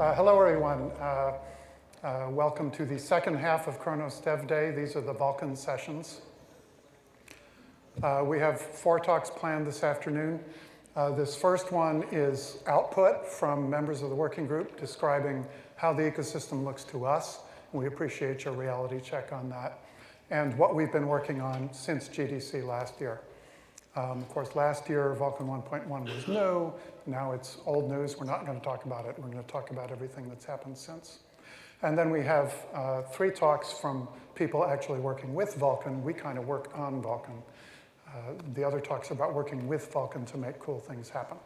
Hello, everyone. Welcome to the second half of Chronos Dev Day. These are the Vulkan sessions. We have 4 talks planned this afternoon. This first one is output from members of the working group describing how the ecosystem looks to us. We appreciate your reality check on that. And what we've been working on since GDC last year. Of course, last year, Vulkan 1.1 was new. Now it's old news. We're not going to talk about it. We're going to talk about everything that's happened since. And then we have 3 talks from people actually working with Vulkan. We kind of work on Vulkan. The other talks are about working with Vulkan to make cool things happen.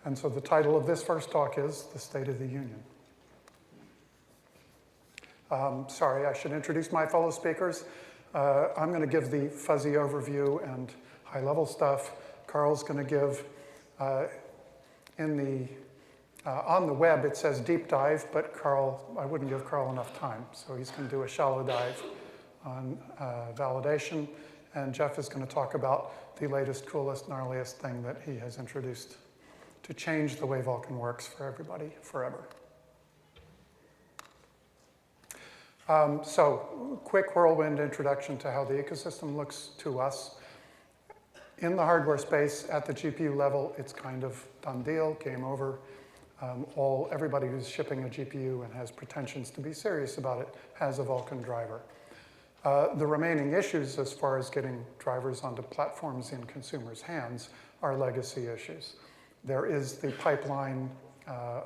And so the title of this first talk is The State of the Union. Sorry, I should introduce my fellow speakers. I'm going to give the fuzzy overview and high-level stuff. Karl's going to give, on the web it says deep dive, but I wouldn't give Karl enough time. So he's going to do a shallow dive on validation. And Jeff is going to talk about the latest, coolest, gnarliest thing that he has introduced to change the way Vulkan works for everybody forever. So, quick whirlwind introduction to how the ecosystem looks to us. In the hardware space, at the GPU level, it's kind of done deal, game over. Everybody who's shipping a GPU and has pretensions to be serious about it has a Vulkan driver. The remaining issues as far as getting drivers onto platforms in consumers' hands are legacy issues. There is the pipeline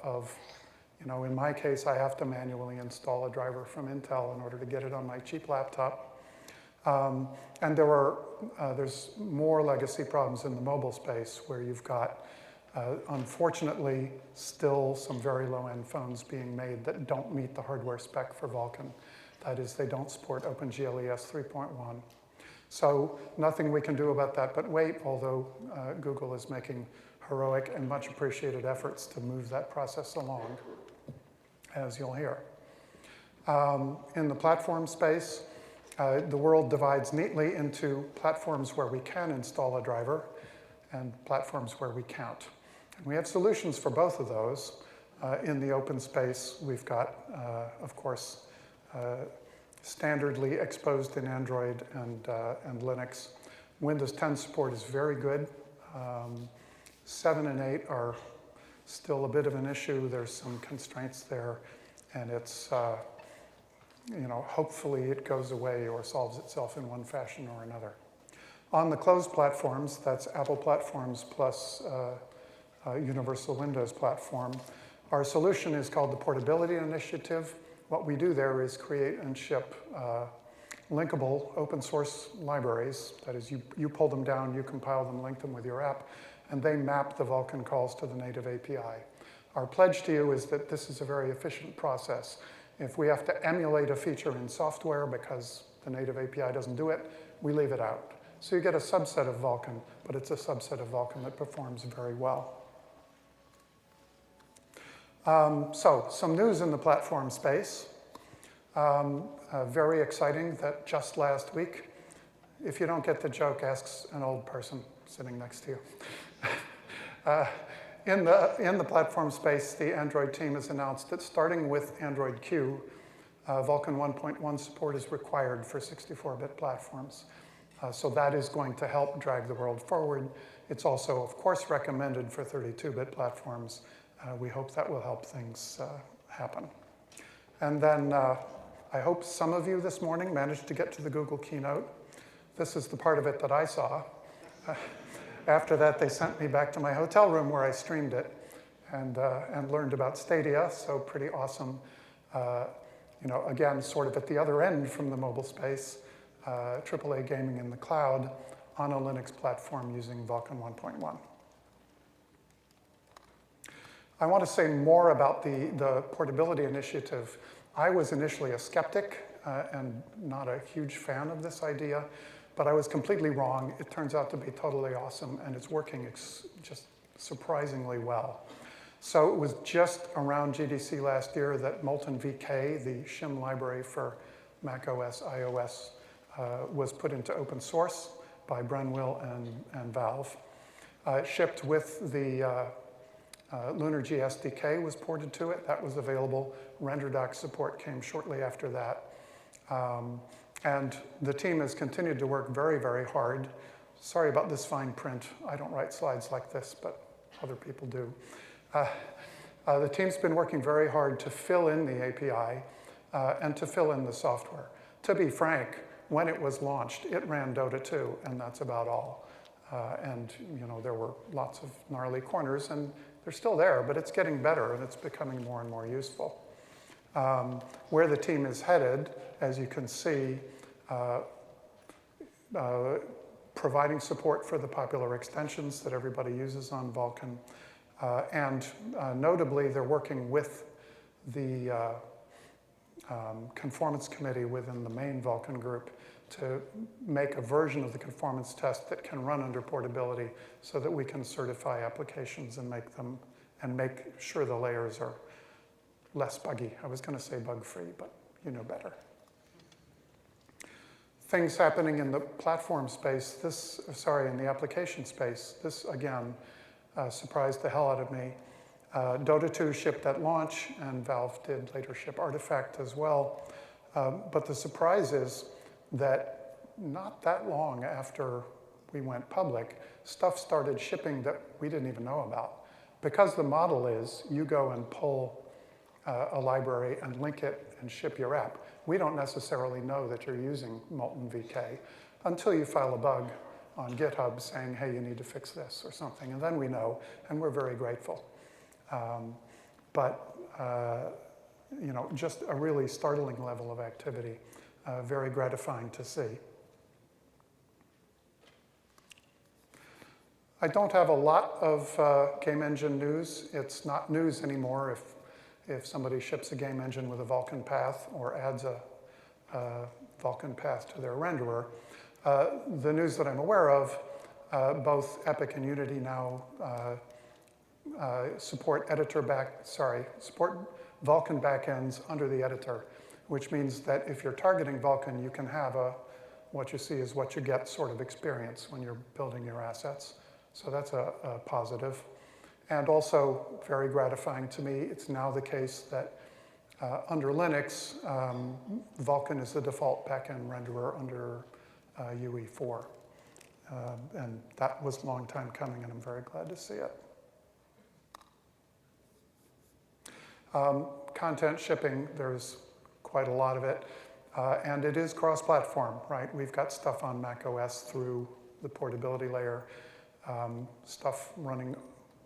of, in my case, I have to manually install a driver from Intel in order to get it on my cheap laptop. And there's more legacy problems in the mobile space where you've got, unfortunately, still some very low-end phones being made that don't meet the hardware spec for Vulkan. That is, they don't support OpenGLES 3.1. So nothing we can do about that but wait, although Google is making heroic and much appreciated efforts to move that process along, as you'll hear. In the platform space, the world divides neatly into platforms where we can install a driver and platforms where we can't. And we have solutions for both of those. In the open space, we've got, of course, standardly exposed in Android and Linux. Windows 10 support is very good. 7 and 8 are still a bit of an issue. There's some constraints there, and it's, hopefully it goes away or solves itself in one fashion or another. On the closed platforms, that's Apple platforms plus Universal Windows platform, our solution is called the Portability Initiative. What we do there is create and ship linkable open source libraries. That is, you pull them down, you compile them, link them with your app, and they map the Vulkan calls to the native API. Our pledge to you is that this is a very efficient process. If we have to emulate a feature in software because the native API doesn't do it, we leave it out. So you get a subset of Vulkan, but it's a subset of Vulkan that performs very well. So some news in the platform space. Very exciting that just last week, if you don't get the joke, ask an old person sitting next to you. In the platform space, the Android team has announced that starting with Android Q, Vulkan 1.1 support is required for 64-bit platforms. So that is going to help drag the world forward. It's also, of course, recommended for 32-bit platforms. We hope that will help things happen. And then I hope some of you this morning managed to get to the Google keynote. This is the part of it that I saw. After that, they sent me back to my hotel room where I streamed it and learned about Stadia, so pretty awesome. Again, sort of at the other end from the mobile space, AAA gaming in the cloud on a Linux platform using Vulkan 1.1. I want to say more about the portability initiative. I was initially a skeptic and not a huge fan of this idea, but I was completely wrong. It turns out to be totally awesome, and it's working just surprisingly well. So it was just around GDC last year that Molten VK, the shim library for macOS, iOS, was put into open source by Brenwell and Valve. It shipped with the LunarG SDK was ported to it. That was available. RenderDoc support came shortly after that. And the team has continued to work very, very hard. Sorry about this fine print. I don't write slides like this, but other people do. The team's been working very hard to fill in the API and to fill in the software. To be frank, when it was launched, it ran Dota 2, and that's about all. And there were lots of gnarly corners, and they're still there, but it's getting better, and it's becoming more and more useful. Where the team is headed, as you can see, providing support for the popular extensions that everybody uses on Vulkan. And notably, they're working with the conformance committee within the main Vulkan group to make a version of the conformance test that can run under portability so that we can certify applications and make sure the layers are less buggy. I was going to say bug-free, but you know better. Things happening in the platform space, in the application space. This, again, surprised the hell out of me. Dota 2 shipped at launch, and Valve did later ship Artifact as well. But the surprise is that not that long after we went public, stuff started shipping that we didn't even know about. Because the model is you go and pull a library and link it and ship your app. We don't necessarily know that you're using Molten VK until you file a bug on GitHub saying, hey, you need to fix this or something. And then we know, and we're very grateful. Just a really startling level of activity. Very gratifying to see. I don't have a lot of game engine news. It's not news anymore if somebody ships a game engine with a Vulkan path or adds a Vulkan path to their renderer. The news that I'm aware of, both Epic and Unity now support support Vulkan backends under the editor, which means that if you're targeting Vulkan, you can have what you see is what you get sort of experience when you're building your assets. So that's a positive. And also, very gratifying to me, it's now the case that under Linux, Vulkan is the default backend renderer under UE4. And that was a long time coming, and I'm very glad to see it. Content shipping, there's quite a lot of it. And it is cross-platform, right? We've got stuff on Mac OS through the portability layer, stuff running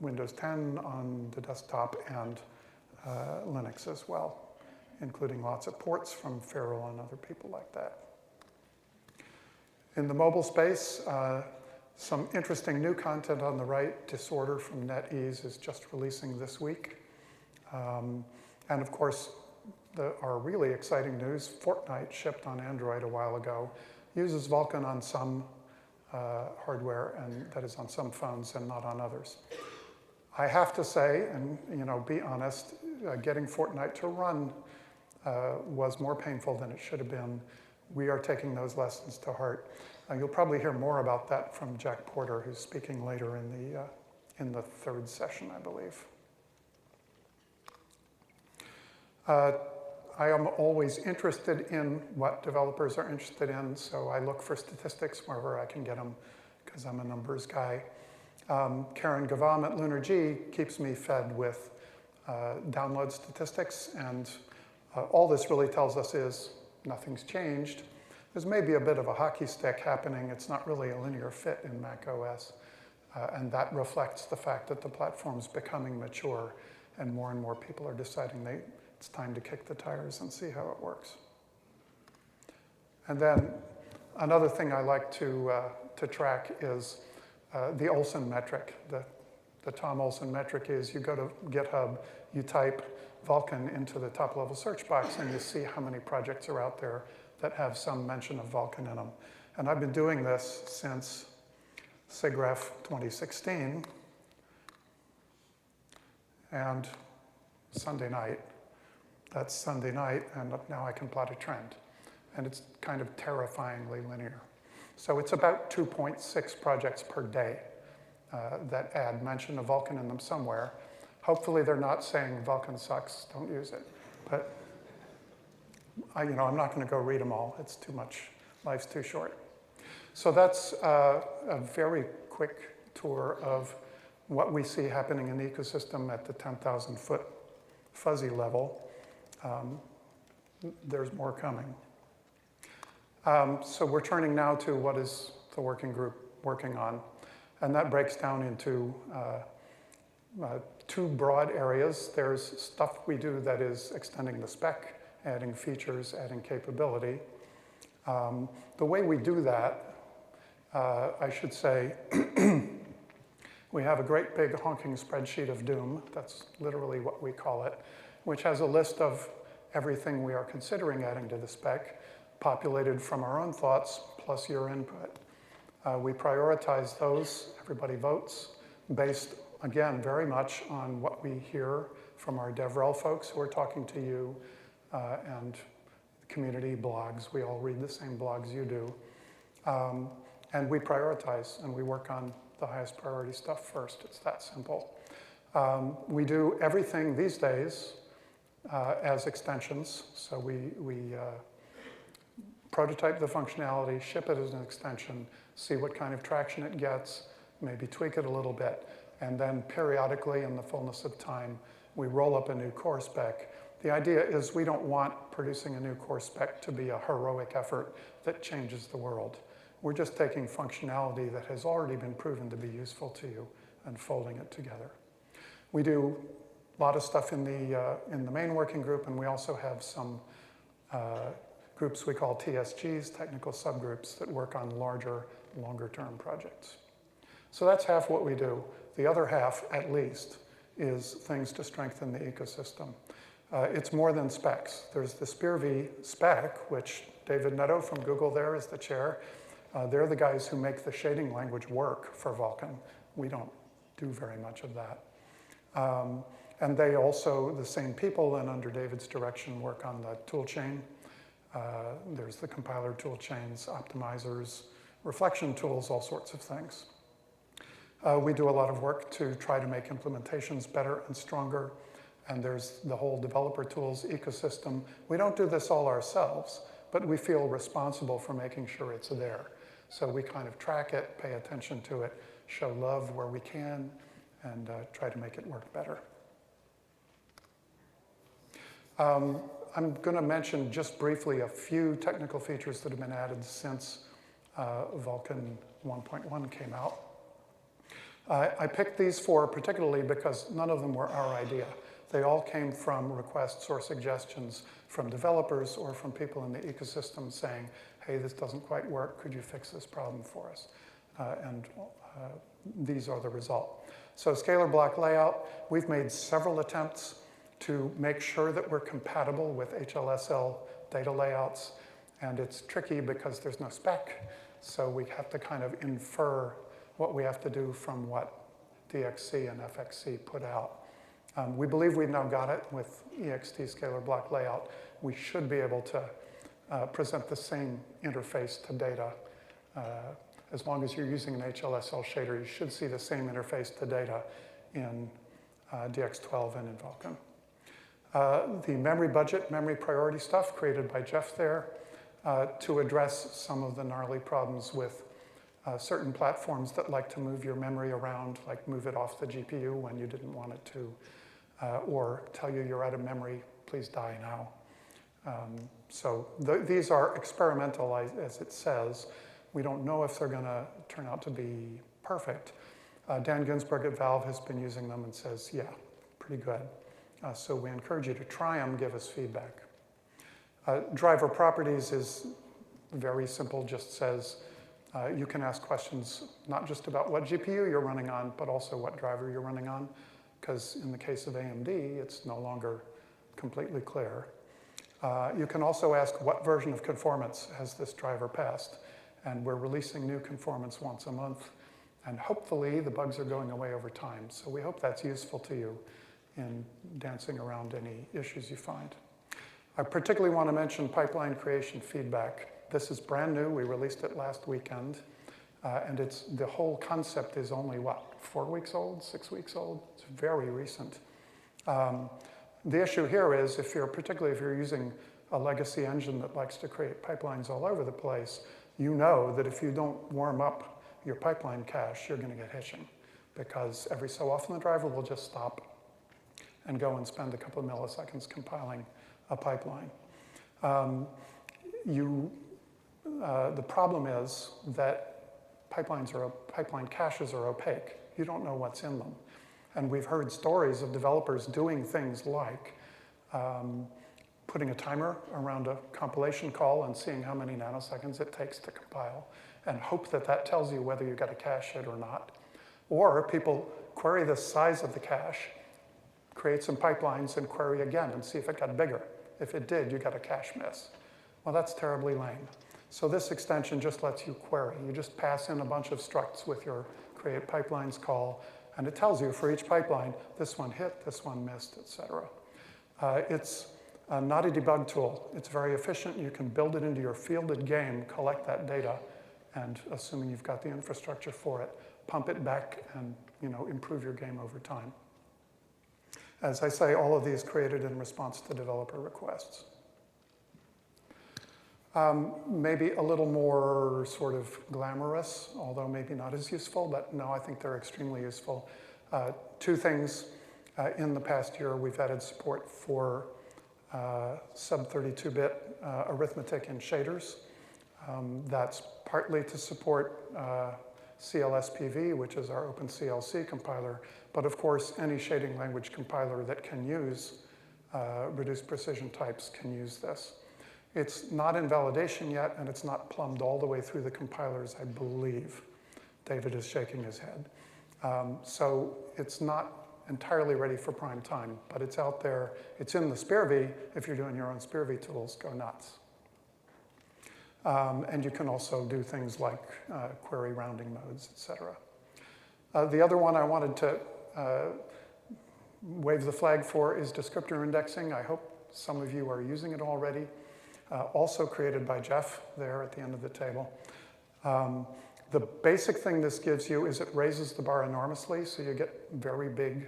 Windows 10 on the desktop, and Linux as well, including lots of ports from Feral and other people like that. In the mobile space, some interesting new content on the right. Disorder from NetEase is just releasing this week. And of course, our really exciting news, Fortnite shipped on Android a while ago, uses Vulkan on some hardware, and that is on some phones and not on others. I have to say, and be honest, getting Fortnite to run was more painful than it should have been. We are taking those lessons to heart. You'll probably hear more about that from Jack Porter, who's speaking later in the third session, I believe. I am always interested in what developers are interested in, so I look for statistics wherever I can get them, because I'm a numbers guy. Karen Gavam at LunarG keeps me fed with download statistics, and all this really tells us is nothing's changed. There's maybe a bit of a hockey stick happening. It's not really a linear fit in Mac OS, and that reflects the fact that the platform's becoming mature, and more people are deciding it's time to kick the tires and see how it works. And then another thing I like to track is the Olson metric. The Tom Olson metric is you go to GitHub, you type Vulkan into the top level search box, and you see how many projects are out there that have some mention of Vulkan in them. And I've been doing this since SIGGRAPH 2016, and Sunday night. That's Sunday night, and now I can plot a trend. And it's kind of terrifyingly linear. So it's about 2.6 projects per day that add mention of Vulkan in them somewhere. Hopefully they're not saying Vulkan sucks, don't use it. But I'm not going to go read them all. It's too much. Life's too short. So that's a very quick tour of what we see happening in the ecosystem at the 10,000 foot fuzzy level. There's more coming. So we're turning now to what is the working group working on. And that breaks down into two broad areas. There's stuff we do that is extending the spec, adding features, adding capability. The way we do that, I should say, we have a great big honking spreadsheet of doom. That's literally what we call it, which has a list of everything we are considering adding to the spec, populated from our own thoughts plus your input. We prioritize those, everybody votes, based, again, very much on what we hear from our DevRel folks who are talking to you and community blogs. We all read the same blogs you do. And we prioritize and we work on the highest priority stuff first. It's that simple. We do everything these days as extensions. So we prototype the functionality, ship it as an extension, see what kind of traction it gets, maybe tweak it a little bit, and then periodically in the fullness of time, we roll up a new core spec. The idea is we don't want producing a new core spec to be a heroic effort that changes the world. We're just taking functionality that has already been proven to be useful to you and folding it together. We do a lot of stuff in the main working group, and we also have some groups we call TSGs, technical subgroups, that work on larger, longer-term projects. So that's half what we do. The other half, at least, is things to strengthen the ecosystem. It's more than specs. There's the SpearV spec, which David Netto from Google there is the chair. They're the guys who make the shading language work for Vulkan. We don't do very much of that. And they also, the same people, and under David's direction, work on the tool chain. There's the compiler tool chains, optimizers, reflection tools, all sorts of things. We do a lot of work to try to make implementations better and stronger. And there's the whole developer tools ecosystem. We don't do this all ourselves, but we feel responsible for making sure it's there. So we kind of track it, pay attention to it, show love where we can, and try to make it work better. I'm going to mention just briefly a few technical features that have been added since Vulkan 1.1 came out. I picked these four particularly because none of them were our idea. They all came from requests or suggestions from developers or from people in the ecosystem saying, hey, this doesn't quite work. Could you fix this problem for us? And these are the result. So scalar block layout, we've made several attempts to make sure that we're compatible with HLSL data layouts. And it's tricky because there's no spec. So we have to kind of infer what we have to do from what DXC and FXC put out. We believe we've now got it with EXT scalar block layout. We should be able to present the same interface to data. As long as you're using an HLSL shader, you should see the same interface to data in DX12 and in Vulkan. The memory budget, memory priority stuff created by Jeff there to address some of the gnarly problems with certain platforms that like to move your memory around, like move it off the GPU when you didn't want it to, or tell you you're out of memory, please die now. So these are experimental, as it says. We don't know if they're going to turn out to be perfect. Dan Ginsberg at Valve has been using them and says, yeah, pretty good. So we encourage you to try them, give us feedback. Driver properties is very simple, just says you can ask questions not just about what GPU you're running on, but also what driver you're running on, because in the case of AMD, it's no longer completely clear. You can also ask what version of conformance has this driver passed, and we're releasing new conformance once a month, and hopefully the bugs are going away over time. So we hope that's useful to you in dancing around any issues you find. I particularly want to mention pipeline creation feedback. This is brand new. We released it last weekend. And the whole concept is only, what, 4 weeks old, 6 weeks old? It's very recent. The issue here is particularly if you're using a legacy engine that likes to create pipelines all over the place, you know that if you don't warm up your pipeline cache, you're going to get hitching, because every so often the driver will just stop and go and spend a couple of milliseconds compiling a pipeline. The problem is that pipeline caches are opaque. You don't know what's in them. And we've heard stories of developers doing things like putting a timer around a compilation call and seeing how many nanoseconds it takes to compile, and hope that that tells you whether you got a cache hit or not. Or people query the size of the cache, create some pipelines, and query again and see if it got bigger. If it did, you got a cache miss. Well, that's terribly lame. So this extension just lets you query. You just pass in a bunch of structs with your create pipelines call, and it tells you for each pipeline, this one hit, this one missed, et cetera. It's not a debug tool. It's very efficient. You can build it into your fielded game, collect that data, and assuming you've got the infrastructure for it, pump it back and improve your game over time. As I say, all of these created in response to developer requests. Maybe a little more sort of glamorous, although maybe not as useful, but no, I think they're extremely useful. Two things. In the past year, we've added support for sub-32-bit arithmetic and shaders. That's partly to support CLSPV, which is our OpenCLC compiler, but of course, any shading language compiler that can use reduced precision types can use this. It's not in validation yet, and it's not plumbed all the way through the compilers, I believe. David is shaking his head. So it's not entirely ready for prime time, but it's out there. It's in the SPIR-V. If you're doing your own SPIR-V tools, go nuts. And you can also do things like query rounding modes, et cetera. The other one I wanted to wave the flag for is descriptor indexing. I hope some of you are using it already. Also created by Jeff there at the end of the table. The basic thing this gives you is it raises the bar enormously, so you get very big.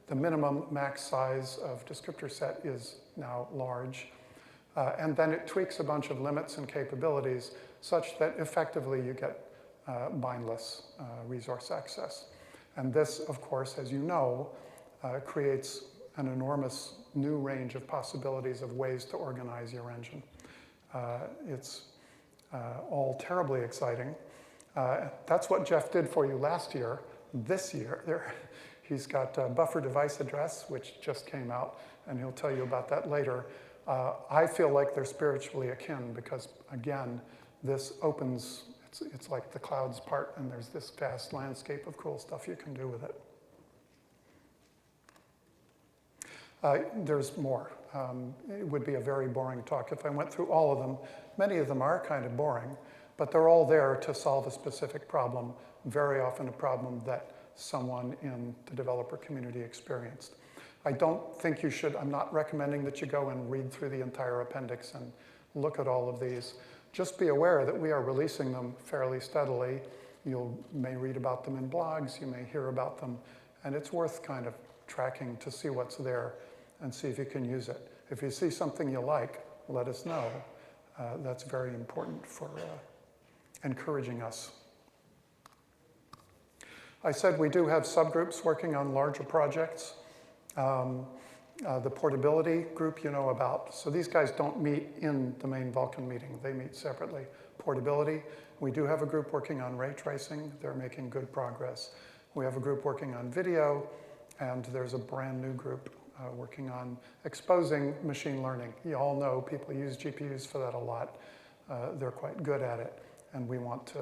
The minimum max size of descriptor set is now large. And then it tweaks a bunch of limits and capabilities such that effectively you get bindless resource access. And this, of course, as you know, creates an enormous new range of possibilities of ways to organize your engine. It's all terribly exciting. That's what Jeff did for you last year. This year, he's got buffer device address, which just came out, and he'll tell you about that later. I feel like they're spiritually akin because, again, this opens, it's like the clouds part, and there's this vast landscape of cool stuff you can do with it. There's more. It would be a very boring talk if I went through all of them. Many of them are kind of boring, but they're all there to solve a specific problem, very often a problem that someone in the developer community experienced. I don't think you should, I'm not recommending that you go and read through the entire appendix and look at all of these. Just be aware that we are releasing them fairly steadily. You may read about them in blogs, you may hear about them, and it's worth kind of tracking to see what's there and see if you can use it. If you see something you like, let us know. That's very important for encouraging us. I said we do have subgroups working on larger projects. The portability group you know about. So these guys don't meet in the main Vulkan meeting. They meet separately. Portability, we do have a group working on ray tracing. They're making good progress. We have a group working on video, and there's a brand new group working on exposing machine learning. You all know people use GPUs for that a lot. They're quite good at it, and we want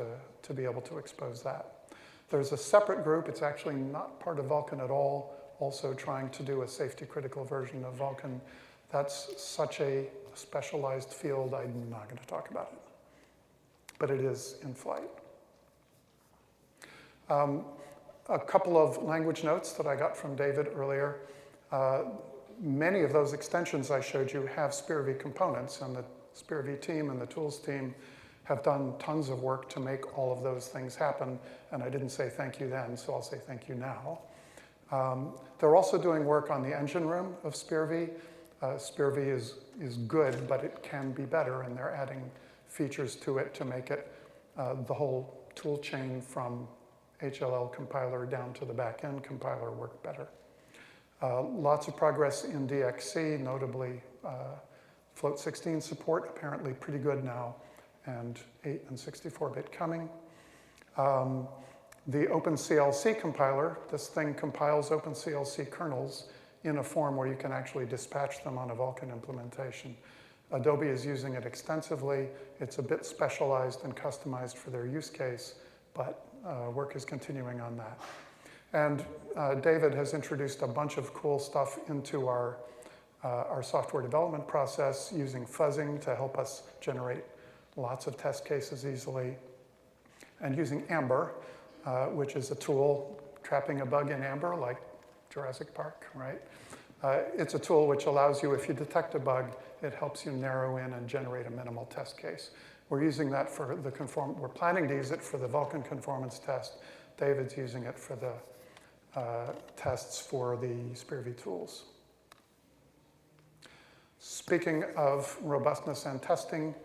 to be able to expose that. There's a separate group. It's actually not part of Vulkan at all, also trying to do a safety-critical version of Vulkan. That's such a specialized field, I'm not going to talk about it. But it is in flight. A couple of language notes that I got from David earlier. Many of those extensions I showed you have SPIR-V components, and the SPIR-V team and the tools team have done tons of work to make all of those things happen. And I didn't say thank you then, so I'll say thank you now. They're also doing work on the engine room of SPIR-V. SPIR-V is good, but it can be better, and they're adding features to it to make it the whole tool chain from HLL compiler down to the back-end compiler work better. Lots of progress in DXC, notably float 16 support, apparently pretty good now, and 8 and 64-bit coming. The OpenCLC compiler, this thing compiles OpenCLC kernels in a form where you can actually dispatch them on a Vulkan implementation. Adobe is using it extensively. It's a bit specialized and customized for their use case, but work is continuing on that. And David has introduced a bunch of cool stuff into our software development process using fuzzing to help us generate lots of test cases easily, and using Amber, which is a tool trapping a bug in Amber, like Jurassic Park, right? It's a tool which allows you, if you detect a bug, it helps you narrow in and generate a minimal test case. We're using that for the we're planning to use it for the Vulkan conformance test. David's using it for the tests for the SPIR-V tools. Speaking of robustness and testing,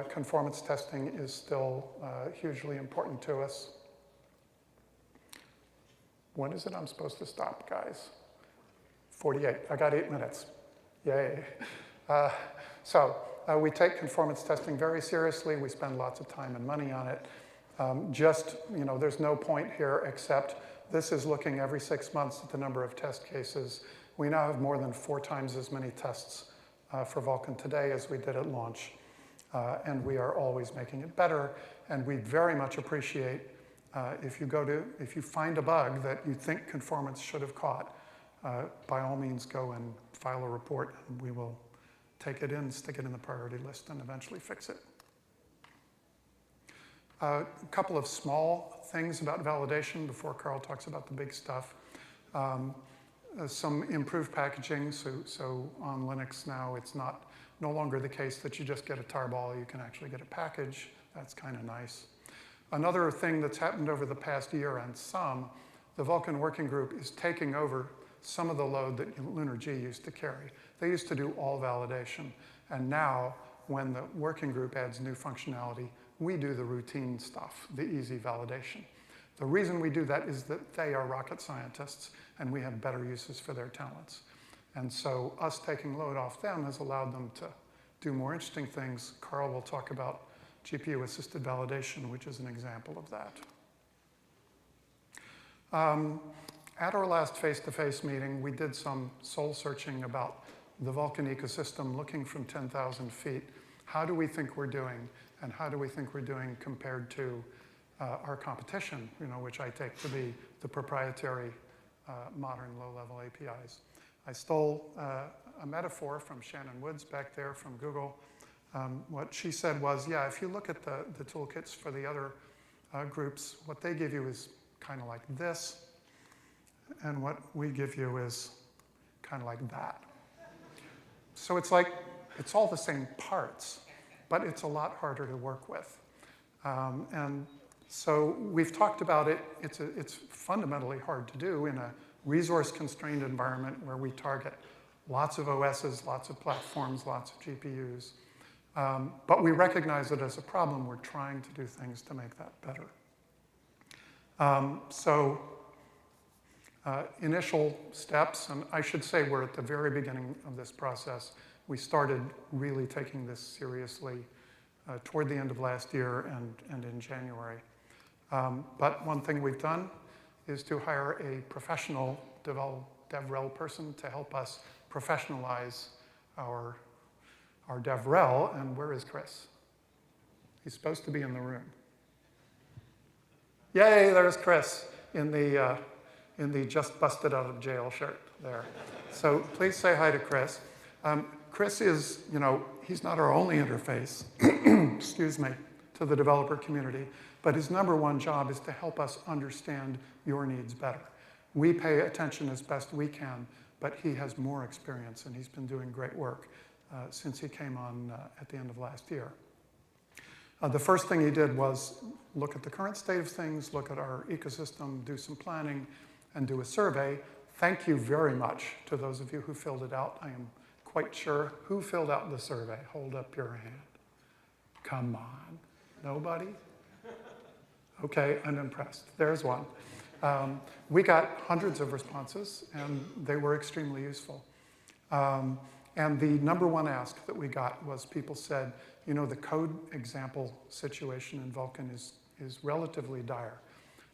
conformance testing is still hugely important to us. When is it I'm supposed to stop, guys? 48. I got 8 minutes. Yay. We take conformance testing very seriously. We spend lots of time and money on it. There's no point here except this is looking every 6 months at the number of test cases. We now have more than 4 times as many tests for Vulkan today as we did at launch. And we are always making it better. And we very much appreciate if you find a bug that you think conformance should have caught, by all means go and file a report, and we will take it in, stick it in the priority list, and eventually fix it. A couple of small things about validation before Karl talks about the big stuff. Some improved packaging, so on Linux now it's no longer the case that you just get a tarball, you can actually get a package. That's kind of nice. Another thing that's happened over the past year and the Vulkan Working Group is taking over some of the load that LunarG used to carry. They used to do all validation, and now when the working group adds new functionality, we do the routine stuff, the easy validation. The reason we do that is that they are rocket scientists, and we have better uses for their talents. And so us taking load off them has allowed them to do more interesting things. Karl will talk about GPU-assisted validation, which is an example of that. At our last face-to-face meeting, we did some soul-searching about the Vulkan ecosystem, looking from 10,000 feet. How do we think we're doing, and how do we think we're doing compared to our competition, which I take to be the proprietary modern low-level APIs. I stole a metaphor from Shannon Woods back there from Google. What she said was, yeah, if you look at the toolkits for the other groups, what they give you is kind of like this, and what we give you is kind of like that. So it's like, it's all the same parts, but it's a lot harder to work with. And so we've talked about it. It's fundamentally hard to do in a resource-constrained environment where we target lots of OSs, lots of platforms, lots of GPUs. But we recognize it as a problem. We're trying to do things to make that better. Initial steps, and I should say we're at the very beginning of this process. We started really taking this seriously toward the end of last year and in January. But one thing we've done is to hire a professional DevRel person to help us professionalize our DevRel. And where is Chris? He's supposed to be in the room. Yay, there's Chris in the just busted out of jail shirt there. So please say hi to Chris. Chris is, he's not our only interface, excuse me, to the developer community, but his #1 job is to help us understand your needs better. We pay attention as best we can, but he has more experience, and he's been doing great work since he came on at the end of last year. The first thing he did was look at the current state of things, look at our ecosystem, do some planning, and do a survey. Thank you very much to those of you who filled it out. I am quite sure. Who filled out the survey? Hold up your hand. Come on. Nobody? Okay, I'm impressed. There's one. We got hundreds of responses, and they were extremely useful. And the number one ask that we got was people said, you know, the code example situation in Vulkan is relatively dire.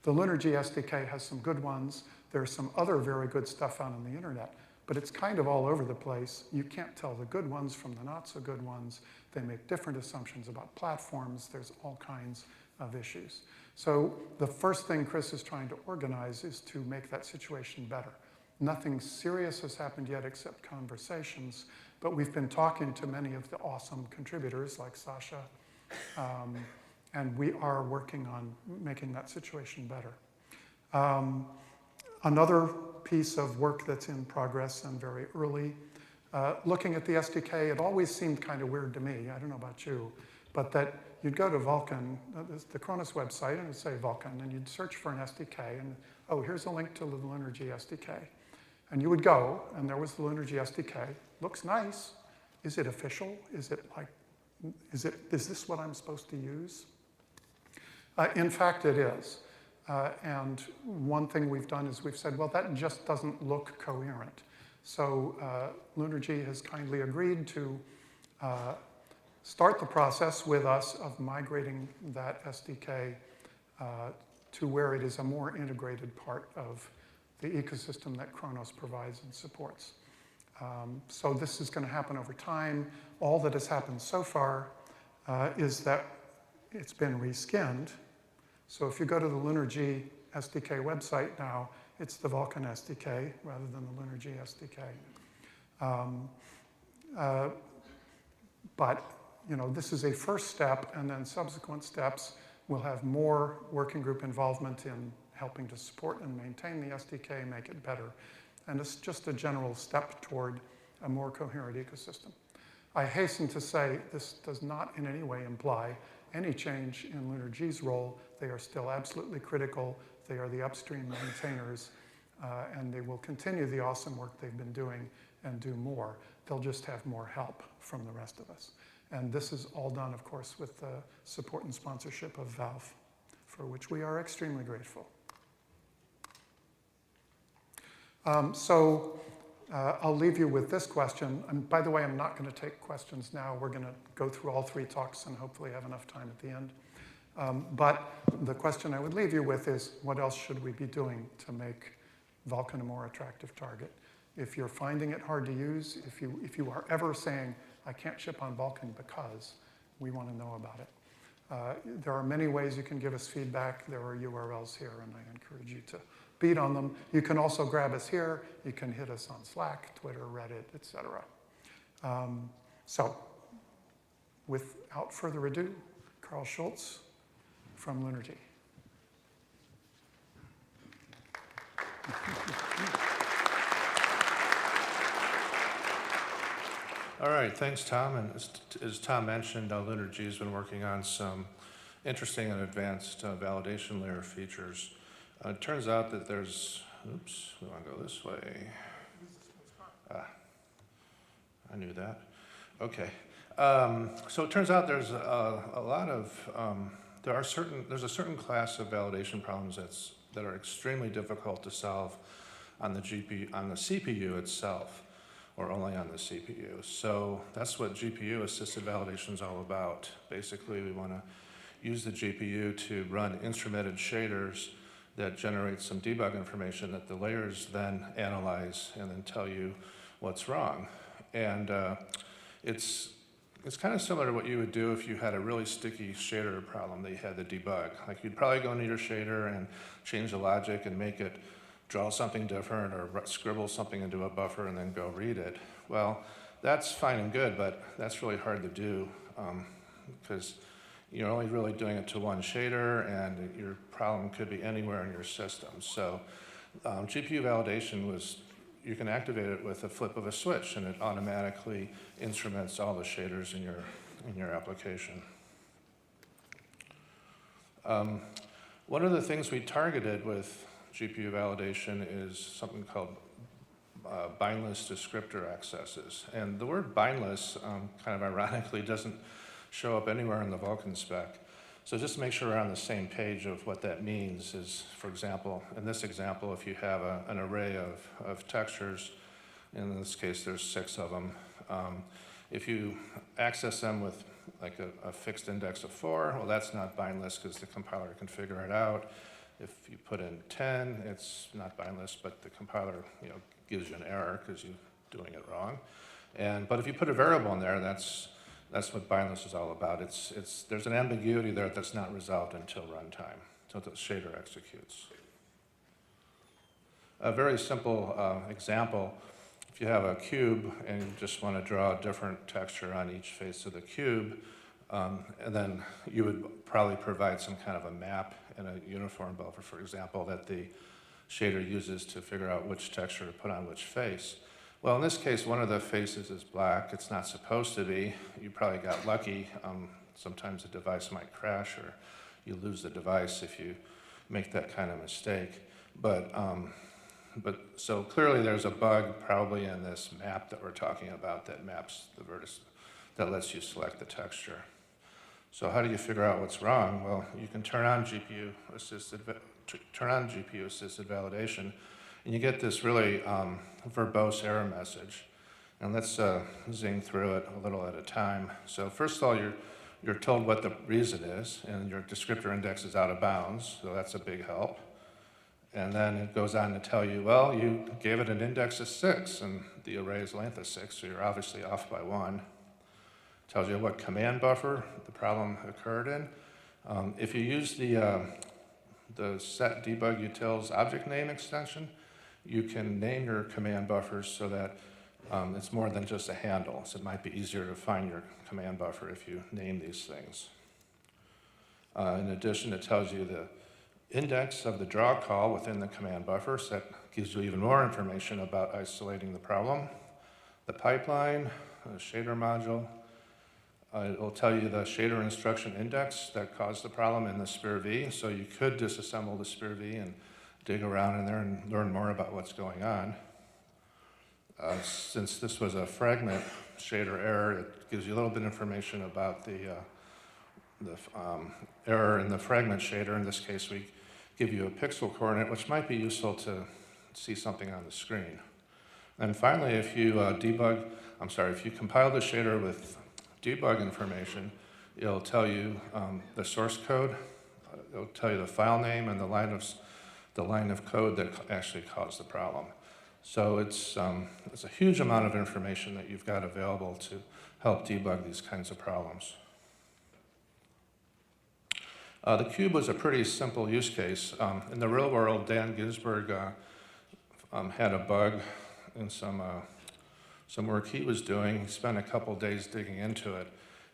The LunarG SDK has some good ones. There's some other very good stuff out on the internet, but it's kind of all over the place. You can't tell the good ones from the not so good ones. They make different assumptions about platforms. There's all kinds of issues. So the first thing Chris is trying to organize is to make that situation better. Nothing serious has happened yet except conversations, but we've been talking to many of the awesome contributors like Sasha, and we are working on making that situation better. Another piece of work that's in progress and very early, looking at the SDK, it always seemed kind of weird to me, I don't know about you, but that you'd go to Vulkan, the Kronos website, and it would say Vulkan, and you'd search for an SDK, and oh, here's a link to the LunarG SDK. And you would go, and there was the LunarG SDK. Looks nice. Is it official? Is it like, is this what I'm supposed to use? In fact, it is. And one thing we've done is we've said, well, that just doesn't look coherent. So LunarG has kindly agreed to start the process with us of migrating that SDK to where it is a more integrated part of the ecosystem that Kronos provides and supports. So this is going to happen over time. All that has happened so far is that it's been reskinned. So if you go to the LunarG SDK website now, it's the Vulkan SDK rather than the LunarG SDK. But you know, this is a first step, and then subsequent steps will have more working group involvement in helping to support and maintain the SDK, make it better. And it's just a general step toward a more coherent ecosystem. I hasten to say this does not in any way imply any change in LunarG's role. They are still absolutely critical. They are the upstream maintainers, and they will continue the awesome work they've been doing and do more. They'll just have more help from the rest of us. And this is all done, of course, with the support and sponsorship of Valve, for which we are extremely grateful. I'll leave you with this question. And by the way, I'm not going to take questions now. We're going to go through all three talks and hopefully have enough time at the end. But the question I would leave you with is, what else should we be doing to make Vulkan a more attractive target? If you're finding it hard to use, if you are ever saying, I can't ship on Vulkan because, we want to know about it. There are many ways you can give us feedback. There are URLs here, and I encourage you to beat on them. You can also grab us here. You can hit us on Slack, Twitter, Reddit, etc. So without further ado, Karl Schultz from LunarG. All right, thanks, Tom. And as Tom mentioned, LunarG has been working on some interesting and advanced validation layer features. It turns out that there's, oops, we want to go this way. I knew that. Okay. So it turns out there's a lot of, there's a certain class of validation problems that are extremely difficult to solve on the CPU itself, or only on the CPU. So that's what GPU-assisted validation is all about. Basically, we want to use the GPU to run instrumented shaders that generate some debug information that the layers then analyze and then tell you what's wrong. And it's kind of similar to what you would do if you had a really sticky shader problem that you had to debug. Like you'd probably go into your shader and change the logic and make it draw something different or scribble something into a buffer and then go read it. Well, that's fine and good, but that's really hard to do because you're only really doing it to one shader and your problem could be anywhere in your system. So GPU validation was, you can activate it with a flip of a switch and it automatically instruments all the shaders in your application. One of the things we targeted with GPU validation is something called bindless descriptor accesses. And the word bindless, kind of ironically, doesn't show up anywhere in the Vulkan spec. So just to make sure we're on the same page of what that means is, for example, in this example, if you have an array of textures, in this case there's 6 of them, if you access them with like a fixed index of 4, well, that's not bindless because the compiler can figure it out. If you put in 10, it's not bindless, but the compiler, gives you an error because you're doing it wrong. But if you put a variable in there, that's what bindless is all about. There's an ambiguity there that's not resolved until runtime, until the shader executes. A very simple example, if you have a cube and you just want to draw a different texture on each face of the cube, and then you would probably provide some kind of a map in a uniform buffer, for example, that the shader uses to figure out which texture to put on which face. Well, in this case, one of the faces is black. It's not supposed to be. You probably got lucky. Sometimes the device might crash or you lose the device if you make that kind of mistake. But so clearly there's a bug probably in this map that we're talking about that maps the vertex, that lets you select the texture. So how do you figure out what's wrong? Well, you can turn on GPU-assisted validation, and you get this really verbose error message. And let's zing through it a little at a time. So first of all, you're told what the reason is, and your descriptor index is out of bounds, so that's a big help. And then it goes on to tell you, well, you gave it an index of 6, and the array's length is 6, so you're obviously off by 1. Tells you what command buffer the problem occurred in. If you use the set debug utils object name extension, you can name your command buffers so that it's more than just a handle. So it might be easier to find your command buffer if you name these things. In addition, it tells you the index of the draw call within the command buffer, so that gives you even more information about isolating the problem. The pipeline, the shader module, it will tell you the shader instruction index that caused the problem in the SPIR-V, so you could disassemble the SPIR-V and dig around in there and learn more about what's going on. Since this was a fragment shader error, it gives you a little bit of information about the error in the fragment shader. In this case, we give you a pixel coordinate, which might be useful to see something on the screen. And finally, if you if you compile the shader with debug information, it'll tell you the source code, it'll tell you the file name and the line of code that actually caused the problem. So it's a huge amount of information that you've got available to help debug these kinds of problems. The cube was a pretty simple use case. In the real world, Dan Ginsberg had a bug in some work he was doing. He spent a couple days digging into it,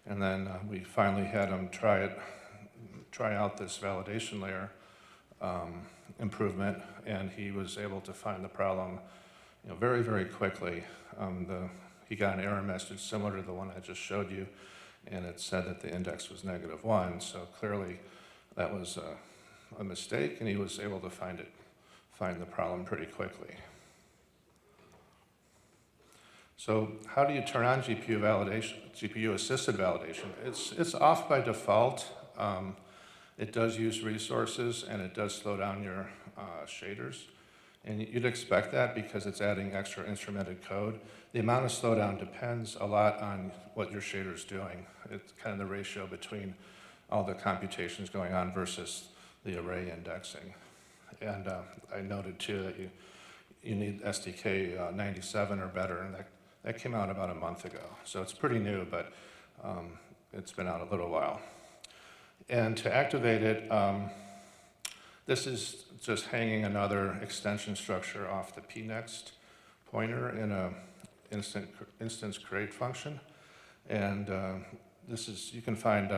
and then we finally had him try out this validation layer improvement, and he was able to find the problem very, very quickly. He got an error message similar to the one I just showed you, and it said that the index was -1, so clearly that was a mistake, and he was able to find the problem pretty quickly. So how do you turn on GPU validation, GPU-assisted validation? It's off by default. It does use resources, and it does slow down your shaders. And you'd expect that because it's adding extra instrumented code. The amount of slowdown depends a lot on what your shader's doing. It's kind of the ratio between all the computations going on versus the array indexing. And I noted too that you need SDK 97 or better, and that came out about a month ago. So it's pretty new, but it's been out a little while. And to activate it, this is just hanging another extension structure off the pnext pointer in a instance create function. And you can find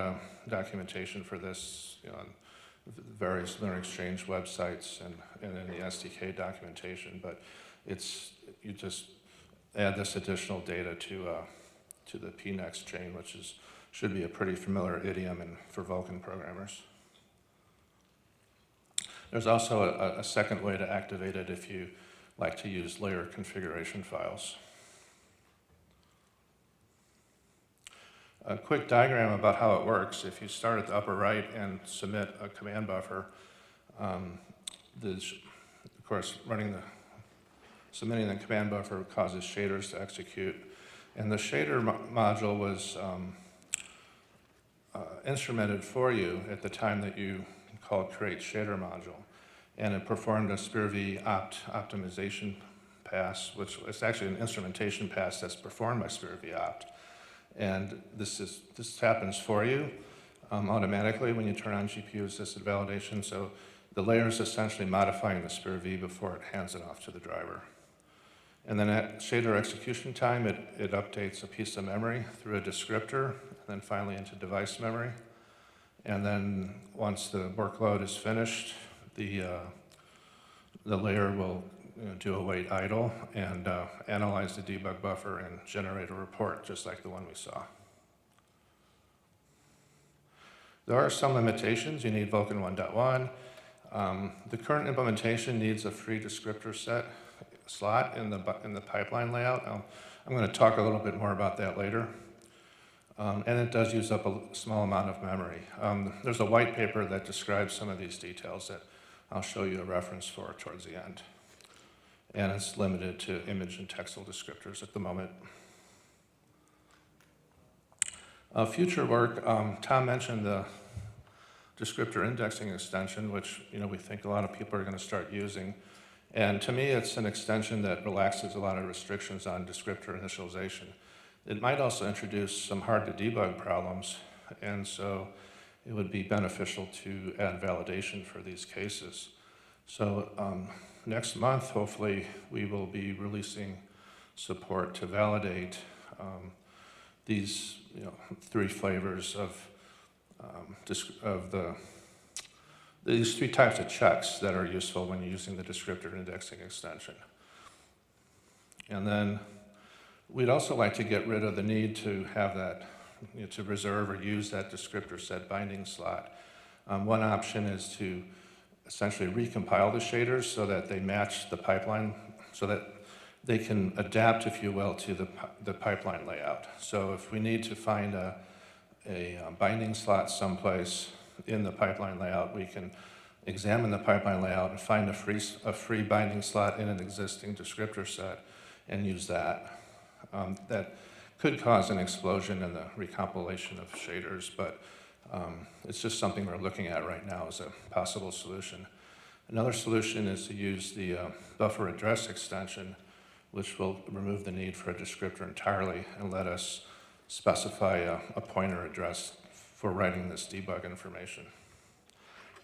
documentation for this on various LunarExchange websites and in the SDK documentation. But you just add this additional data to the pnext chain, which should be a pretty familiar idiom for Vulkan programmers. There's also a second way to activate it if you like to use layer configuration files. A quick diagram about how it works. If you start at the upper right and submit a command buffer, of course, submitting the command buffer causes shaders to execute. And the shader module was instrumented for you at the time that you called create shader module. And it performed a SPIR-V optimization pass, which is actually an instrumentation pass that's performed by SPIR-V opt. And this happens for you automatically when you turn on GPU-assisted validation. So the layer is essentially modifying the SPIR-V before it hands it off to the driver. And then at shader execution time, it updates a piece of memory through a descriptor, and then finally into device memory. And then once the workload is finished, the layer will do a wait idle and analyze the debug buffer and generate a report just like the one we saw. There are some limitations. You need Vulkan 1.1. The current implementation needs a free descriptor set slot in the pipeline layout. I'm going to talk a little bit more about that later. And it does use up a small amount of memory. There's a white paper that describes some of these details that I'll show you a reference for towards the end. And it's limited to image and textual descriptors at the moment. Future work, Tom mentioned the descriptor indexing extension, which we think a lot of people are going to start using. And to me, it's an extension that relaxes a lot of restrictions on descriptor initialization. It might also introduce some hard-to-debug problems, and so it would be beneficial to add validation for these cases. So next month, hopefully, we will be releasing support to validate these 3 flavors of these 3 types of checks that are useful when you're using the descriptor indexing extension. And then we'd also like to get rid of the need to have that, to reserve or use that descriptor set binding slot. One option is to essentially recompile the shaders so that they match the pipeline, so that they can adapt, if you will, to the pipeline layout. So if we need to find a binding slot someplace in the pipeline layout, we can examine the pipeline layout and find a free binding slot in an existing descriptor set and use that. That could cause an explosion in the recompilation of shaders, but it's just something we're looking at right now as a possible solution. Another solution is to use the buffer address extension, which will remove the need for a descriptor entirely and let us specify a pointer address for writing this debug information.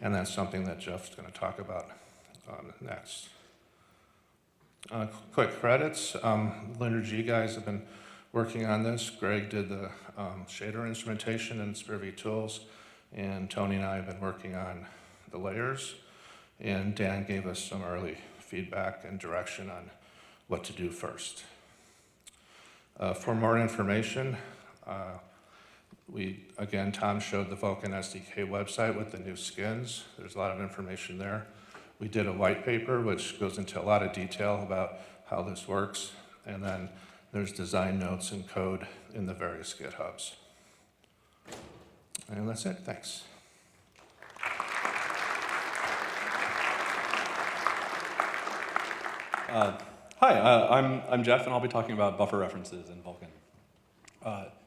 And that's something that Jeff's going to talk about next. Quick credits. LunarG guys have been working on this. Greg did the shader instrumentation and SPIR-V tools, and Tony and I have been working on the layers, and Dan gave us some early feedback and direction on what to do first. For more information, Tom showed the Vulkan SDK website with the new skins. There's a lot of information there. We did a white paper which goes into a lot of detail about how this works, and then there's design notes and code in the various GitHubs. And that's it, thanks. Hi, I'm Jeff, and I'll be talking about buffer references in Vulkan.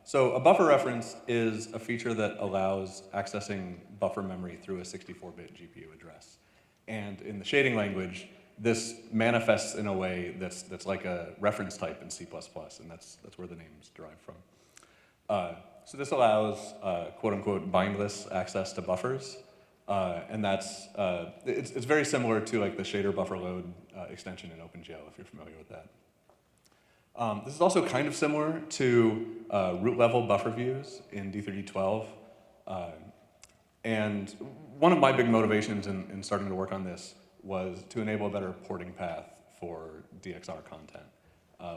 So a buffer reference is a feature that allows accessing buffer memory through a 64-bit GPU address. And in the shading language, this manifests in a way that's like a reference type in C++, and that's where the name's derived from. So this allows quote-unquote bindless access to buffers, and it's very similar to like the shader buffer load extension in OpenGL, if you're familiar with that. This is also kind of similar to root level buffer views in D3D12. And one of my big motivations in starting to work on this was to enable a better porting path for DXR content,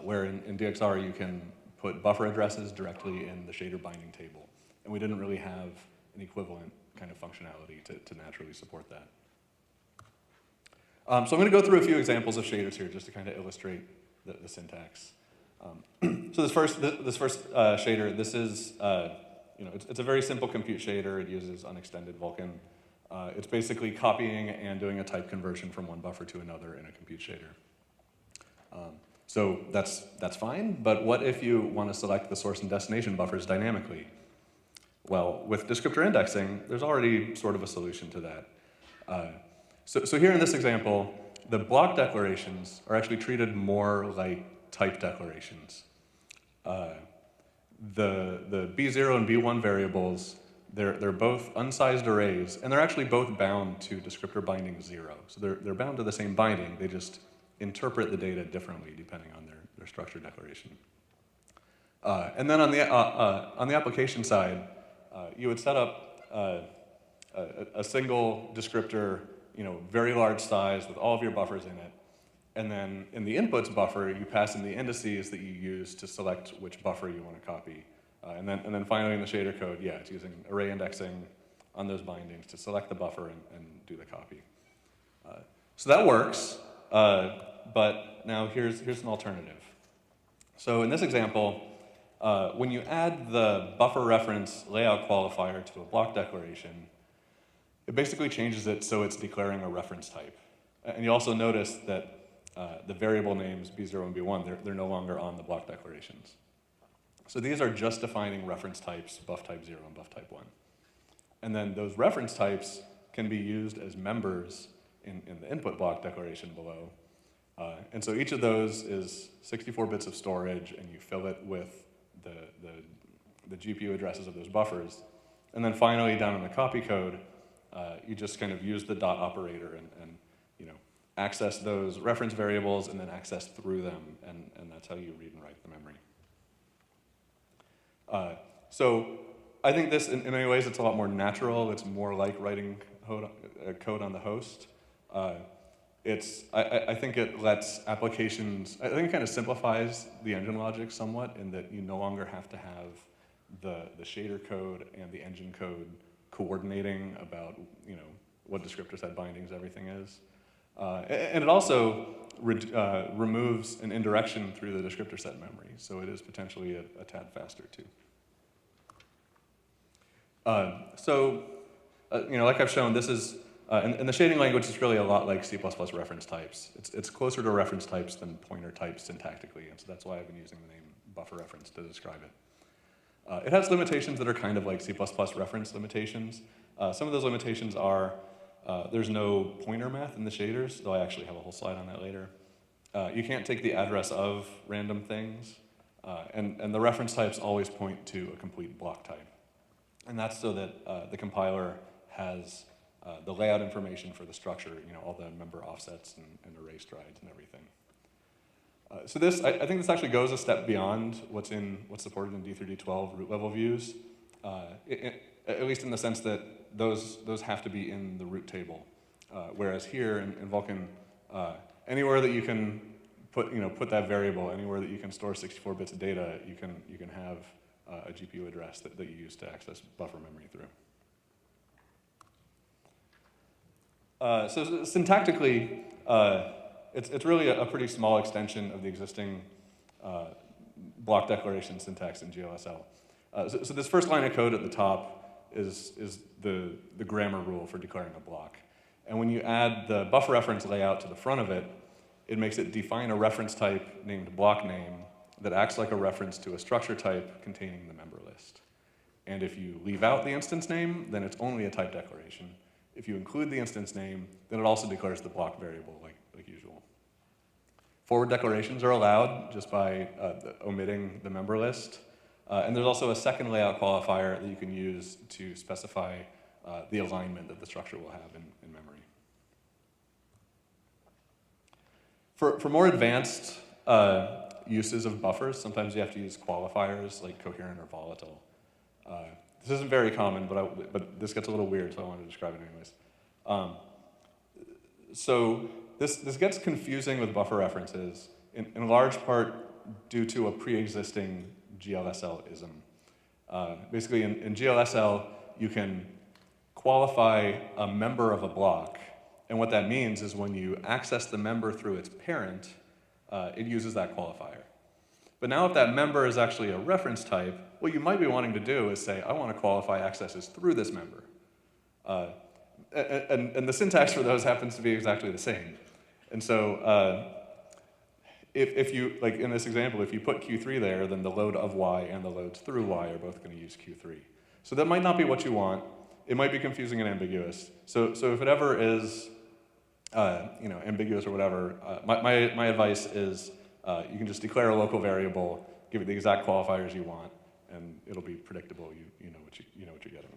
where in DXR you can put buffer addresses directly in the shader binding table. And we didn't really have an equivalent kind of functionality to naturally support that. So I'm going to go through a few examples of shaders here just to kind of illustrate the syntax. So this first shader, this is, it's a very simple compute shader. It uses unextended Vulkan. It's basically copying and doing a type conversion from one buffer to another in a compute shader. So that's fine, but what if you want to select the source and destination buffers dynamically? Well, with descriptor indexing, there's already sort of a solution to that. So here in this example, the block declarations are actually treated more like type declarations. The B0 and B1 variables, they're both unsized arrays, and they're actually both bound to descriptor binding 0. So they're bound to the same binding, they just interpret the data differently depending on their structure declaration. And then on the application side, you would set up a single descriptor, very large size with all of your buffers in it. And then in the inputs buffer, you pass in the indices that you use to select which buffer you want to copy. And then finally in the shader code, yeah, it's using array indexing on those bindings to select the buffer and do the copy. So that works, but now here's an alternative. So in this example, when you add the buffer reference layout qualifier to a block declaration, it basically changes it so it's declaring a reference type. And you also notice that the variable names B0 and B1, they're no longer on the block declarations. So these are just defining reference types, buff type 0 and buff type 1. And then those reference types can be used as members in the input block declaration below. And so each of those is 64 bits of storage, and you fill it with the GPU addresses of those buffers. And then finally, down in the copy code, you just kind of use the dot operator and access those reference variables and then access through them, and that's how you read and write the memory. So I think this, in many ways, it's a lot more natural. It's more like writing code on the host. I think it lets applications, I think it kind of simplifies the engine logic somewhat in that you no longer have to have the shader code and the engine code coordinating about what descriptor set bindings everything is. And it also removes an indirection through the descriptor set memory, so it is potentially a tad faster too. Like I've shown, this is, in the shading language, it's really a lot like C++ reference types. It's closer to reference types than pointer types syntactically, and so that's why I've been using the name buffer reference to describe it. It has limitations that are kind of like C++ reference limitations. Some of those limitations are there's no pointer math in the shaders, though I actually have a whole slide on that later. You can't take the address of random things, and the reference types always point to a complete block type. And that's so that the compiler has the layout information for the structure, all the member offsets and array strides and everything. So this, I think this actually goes a step beyond what's supported in D3D12 root level views, at least in the sense that those have to be in the root table, whereas here in Vulkan, anywhere that you can put that variable, anywhere that you can store 64 bits of data, you can have a GPU address that you use to access buffer memory through. So syntactically, it's really a pretty small extension of the existing block declaration syntax in GLSL. So this first line of code at the top is the grammar rule for declaring a block. And when you add the buffer reference layout to the front of it, it makes it define a reference type named block name that acts like a reference to a structure type containing the member list. And if you leave out the instance name, then it's only a type declaration. If you include the instance name, then it also declares the block variable like usual. Forward declarations are allowed just by omitting the member list. And there's also a second layout qualifier that you can use to specify the alignment that the structure will have in memory. For more advanced uses of buffers, sometimes you have to use qualifiers like coherent or volatile. This isn't very common, but this gets a little weird, so I wanted to describe it anyways. So this gets confusing with buffer references, in large part due to a pre-existing GLSL-ism. Basically, in GLSL, you can qualify a member of a block And what that means is when you access the member through its parent, it uses that qualifier. But now if that member is actually a reference type, what you might be wanting to do is say, I want to qualify accesses through this member. And the syntax for those happens to be exactly the same. And so if you, like in this example, if you put Q3 there, then the load of Y and the loads through Y are both going to use Q3. So that might not be what you want. It might be confusing and ambiguous. So if it ever is ambiguous or whatever, my advice is you can just declare a local variable, give it the exact qualifiers you want, and it'll be predictable. You know what you're getting.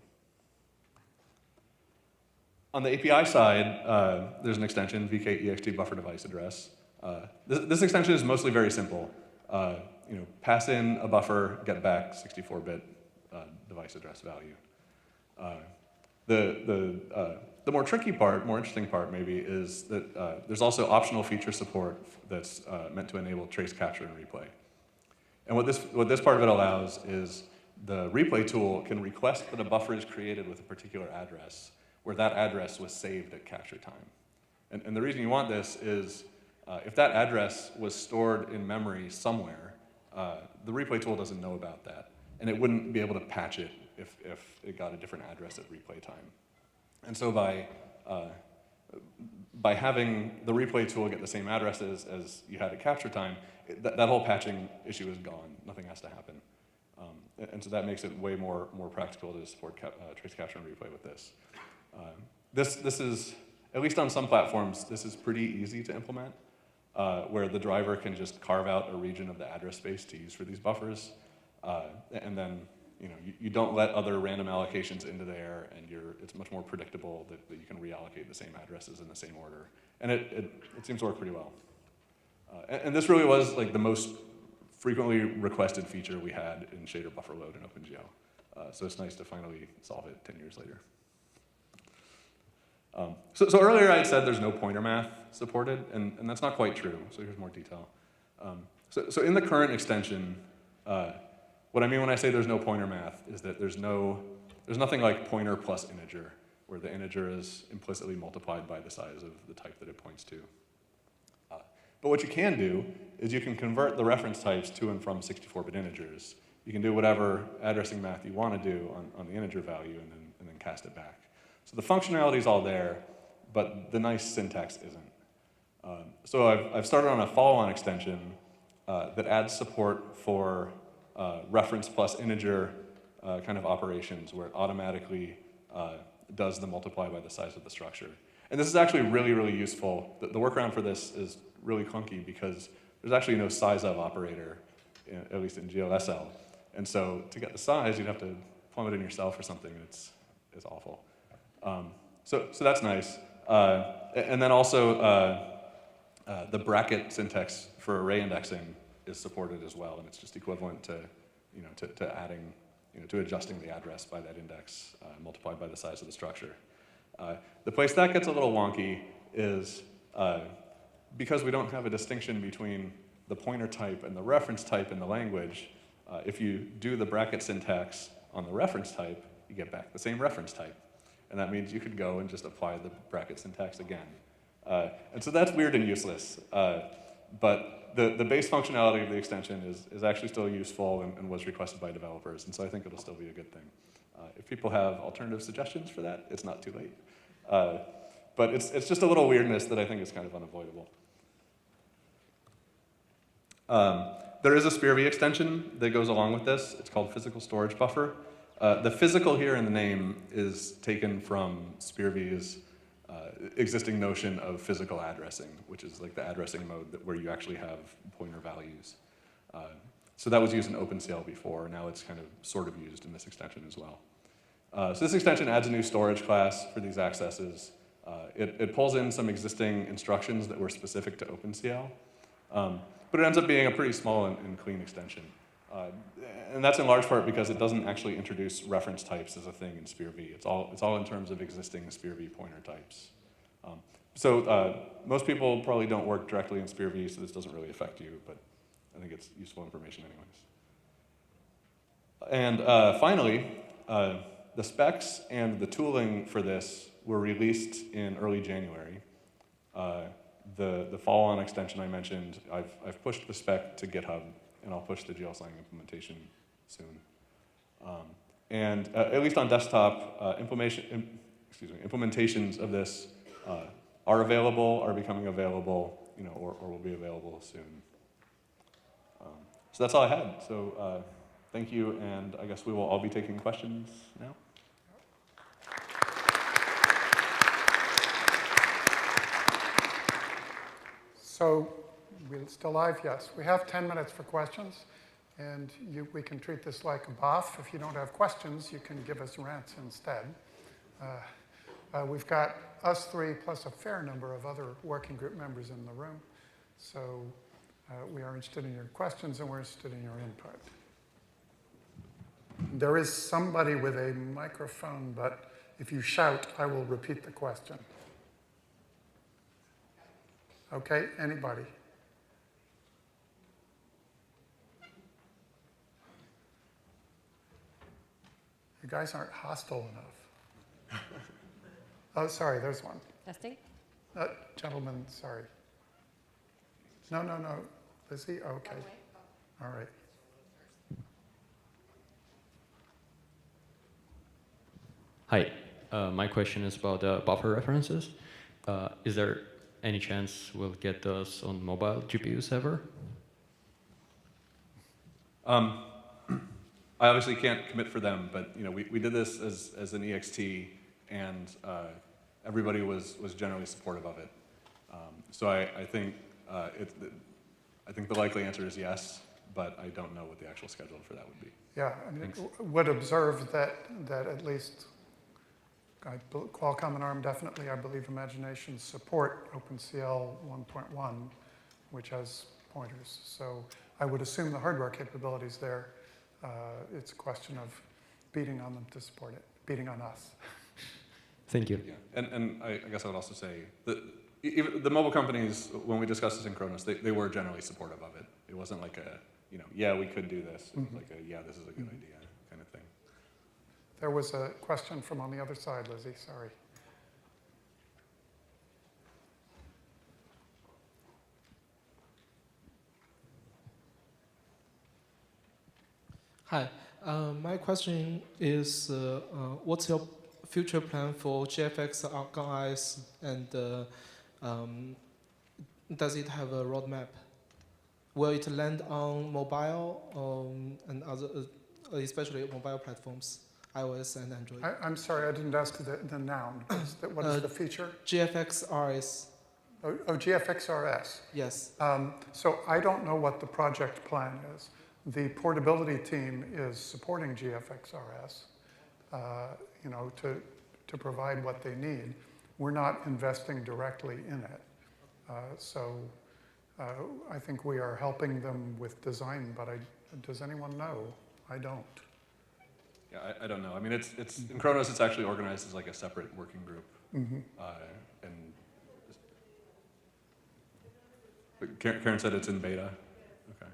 On the API side, there's an extension, VK-EXT buffer device address. This extension is mostly very simple. Pass in a buffer, get back 64-bit device address value. The more tricky part, more interesting part maybe, is that there's also optional feature support that's meant to enable trace capture and replay. And what this part of it allows is the replay tool can request that a buffer is created with a particular address where that address was saved at capture time. And the reason you want this is if that address was stored in memory somewhere, the replay tool doesn't know about that. And it wouldn't be able to patch it if it got a different address at replay time. And so by having the replay tool get the same addresses as you had at capture time, that whole patching issue is gone. Nothing has to happen. And so that makes it way more practical to support trace capture and replay with this. This is, at least on some platforms, this is pretty easy to implement, where the driver can just carve out a region of the address space to use for these buffers, and then you don't let other random allocations into there, and it's much more predictable that you can reallocate the same addresses in the same order. And it seems to work pretty well. And this really was like the most frequently requested feature we had in shader buffer load in OpenGL. So it's nice to finally solve it 10 years later. So earlier I had said there's no pointer math supported, and that's not quite true. So here's more detail. So in the current extension, what I mean when I say there's no pointer math is that there's nothing like pointer plus integer, where the integer is implicitly multiplied by the size of the type that it points to. But what you can do is you can convert the reference types to and from 64-bit integers. You can do whatever addressing math you want to do on the integer value and then cast it back. So the functionality is all there, but the nice syntax isn't. So I've started on a follow-on extension that adds support for reference plus integer kind of operations where it automatically does the multiply by the size of the structure. And this is actually really, really useful. The workaround for this is really clunky because there's actually no size of operator, at least in GLSL. And so to get the size, you'd have to plumb it in yourself or something. It's awful. So that's nice. And then also the bracket syntax for array indexing is supported as well, and it's just equivalent to to adding to adjusting the address by that index multiplied by the size of the structure. The place that gets a little wonky is because we don't have a distinction between the pointer type and the reference type in the language. If you do the bracket syntax on the reference type, you get back the same reference type. And that means you could go and just apply the bracket syntax again. And so that's weird and useless. But the base functionality of the extension is actually still useful and was requested by developers. And so I think it'll still be a good thing. If people have alternative suggestions for that, it's not too late. But it's just a little weirdness that I think is kind of unavoidable. There is a SPIR-V extension that goes along with this. It's called Physical Storage Buffer. The physical here in the name is taken from SPIR-V's existing notion of physical addressing, which is like the addressing mode where you actually have pointer values. So that was used in OpenCL before. Now it's kind of sort of used in this extension as well. So this extension adds a new storage class for these accesses. It pulls in some existing instructions that were specific to OpenCL. But it ends up being a pretty small and clean extension. And that's in large part because it doesn't actually introduce reference types as a thing in SPIR-V. It's all in terms of existing SPIR-V pointer types. So most people probably don't work directly in SPIR-V, so this doesn't really affect you, but I think it's useful information anyways. And finally, the specs and the tooling for this were released in early January. The follow-on extension I mentioned, I've pushed the spec to GitHub, and I'll push the GLSlang implementation soon. And at least on desktop, implementations of this are available, are becoming available, or will be available soon. So that's all I had. So thank you, and I guess we will all be taking questions now. So we're still live, yes. We have 10 minutes for questions, and we can treat this like a BOF. If you don't have questions, you can give us rants instead. We've got us three plus a fair number of other working group members in the room. So we are interested in your questions, and we're interested in your input. There is somebody with a microphone, but if you shout, I will repeat the question. Okay, anybody? You guys aren't hostile enough. Oh, sorry, there's one. Testing? Gentleman, sorry. No. Lizzie? Okay. All right. Hi, my question is about buffer references. Is there any chance we'll get those on mobile GPUs ever? I obviously can't commit for them, but we did this as an EXT, and everybody was generally supportive of it. So I think the likely answer is yes, but I don't know what the actual schedule for that would be. Yeah, I mean, would observe that at least Qualcomm and ARM definitely, I believe, Imagination support OpenCL 1.1, which has pointers. So I would assume the hardware capabilities there. It's a question of beating on them to support it, beating on us. Thank you. Yeah, and I guess I would also say that even the mobile companies, when we discussed this in Kronos, they were generally supportive of it. It wasn't like a, yeah, we could do this. It was like a, yeah, this is a good idea kind of thing. There was a question from on the other side, Lizzie, sorry. Hi, my question is, what's your future plan for GFX Argos, and does it have a roadmap? Will it land on mobile and other, especially mobile platforms, iOS and Android? I'm sorry, I didn't ask the noun. What is the feature? GFX RS. Oh, GFX RS. Yes. So I don't know what the project plan is. The portability team is supporting GFX RS, to provide what they need. We're not investing directly in it. So I think we are helping them with design, but does anyone know? I don't. Yeah, I don't know. I mean, it's in Kronos, it's actually organized as like a separate working group. But Karen said it's in beta. Okay.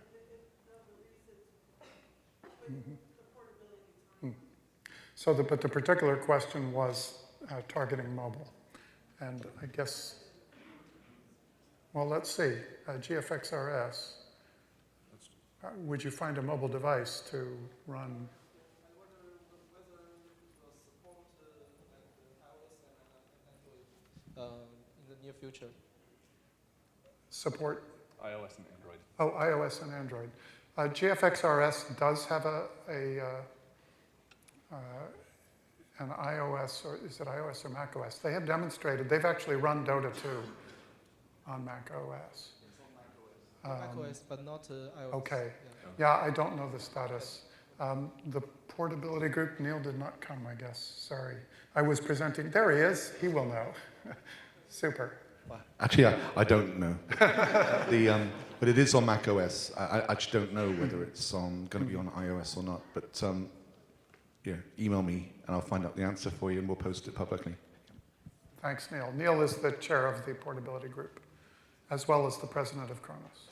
So, but the particular question was targeting mobile, and I guess, well, let's see. GFX RS. Would you find a mobile device to run? In the near future. Support? iOS and Android. Oh, iOS and Android. GFX RS does have an iOS, or is it iOS or Mac OS? They have demonstrated, they've actually run Dota 2 on Mac OS. Mac OS, but not iOS. Okay. Yeah, I don't know the status. The portability group, Neil did not come, I guess. Sorry. I was presenting. There he is. He will know. Super. Actually, I don't know. But it is on Mac OS. I actually don't know whether it's going to be on iOS or not. But yeah, email me and I'll find out the answer for you and we'll post it publicly. Thanks, Neil. Neil is the chair of the portability group, as well as the president of Kronos.